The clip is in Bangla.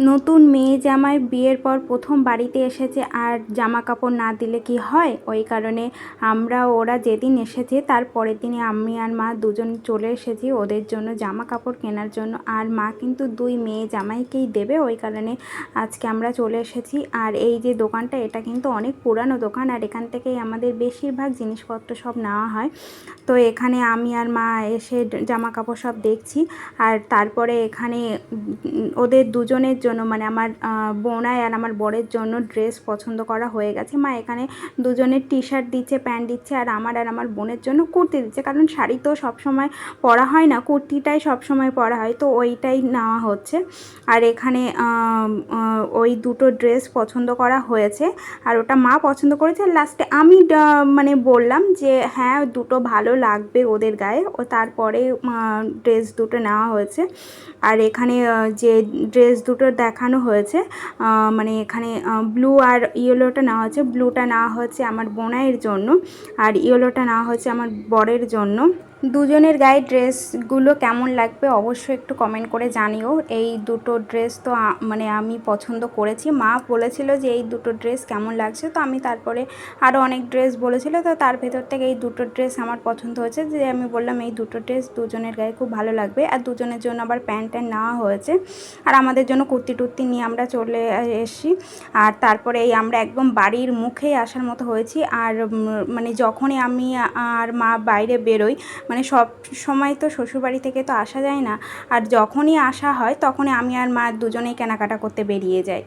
নতুন মেয়ে জামাই বিয়ের পর প্রথম বাড়িতে এসেছে আর জামা কাপড় না দিলে কি হয়, ওই কারণে ওরা যেদিন এসেছে তার পরের দিনে আমি আর মা দুজন চলে এসেছি ওদের জন্য জামা কাপড় কেনার জন্য। আর মা কিন্তু দুই মেয়ে জামাইকেই দেবে, ওই কারণে আজকে আমরা চলে এসেছি। আর এই যে দোকানটা, এটা কিন্তু অনেক পুরানো দোকান আর এখান থেকেই আমাদের বেশিরভাগ জিনিসপত্র সব নেওয়া হয়। তো এখানে আমি আর মা এসে জামা কাপড় সব দেখছি। আর তারপরে এখানে ওদের দুজনের জন্য, মানে আমার বোনাই আর আমার বরের জন্য ড্রেস পছন্দ করা হয়ে গেছে। মা এখানে দুজনের টি শার্ট দিচ্ছে, প্যান্ট দিচ্ছে, আর আমার বোনের জন্য কুর্তি দিচ্ছে, কারণ শাড়ি তো সবসময় পরা হয় না, কুর্তিটাই সবসময় পরা হয়, তো ওইটাই নেওয়া হচ্ছে। আর এখানে ওই দুটো ড্রেস পছন্দ করা হয়েছে আর ওটা মা পছন্দ করেছে। লাস্টে আমি মানে বললাম যে হ্যাঁ দুটো ভালো লাগবে ওদের গায়ে, ও তারপরে ড্রেস দুটো নেওয়া হয়েছে। আর এখানে যে ড্রেস দুটো দেখানো হয়েছে, মানে এখানে ব্লু আর ইয়েলোটা নেওয়া হয়েছে। ব্লুটা নেওয়া হয়েছে আমার বোনাইয়ের জন্য আর ইয়েলোটা নেওয়া হয়েছে আমার বরের জন্য। দুজনের গায়ে ড্রেসগুলো কেমন লাগবে অবশ্যই একটু কমেন্ট করে জানিও। এই দুটো ড্রেস তো মানে আমি পছন্দ করেছি, মা বলেছিল যে এই দুটো ড্রেস কেমন লাগছে, তো আমি তারপরে আরও অনেক ড্রেস বলেছিল, তো তার ভেতর থেকে এই দুটো ড্রেস আমার পছন্দ হয়েছে, যে আমি বললাম এই দুটো ড্রেস দুজনের গায়ে খুব ভালো লাগবে। আর দুজনের জন্য আবার প্যান্ট নেওয়া হয়েছে আর আমাদের জন্য কুর্তি টুর্তি নিয়ে আমরা চলে এসেছি। আর তারপরে এই আমরা একদম বাড়ির মুখেই আসার মতো হয়েছি। আর মানে যখনই আমি আর মা বাইরে বেরোই, মানে সব সময় তো শ্বশুরবাড়ি থেকে তো আসা যায় না, আর যখনই আসা হয় তখনই আমি আর মা দুজনেই কেনাকাটা করতে বেরিয়ে যাই।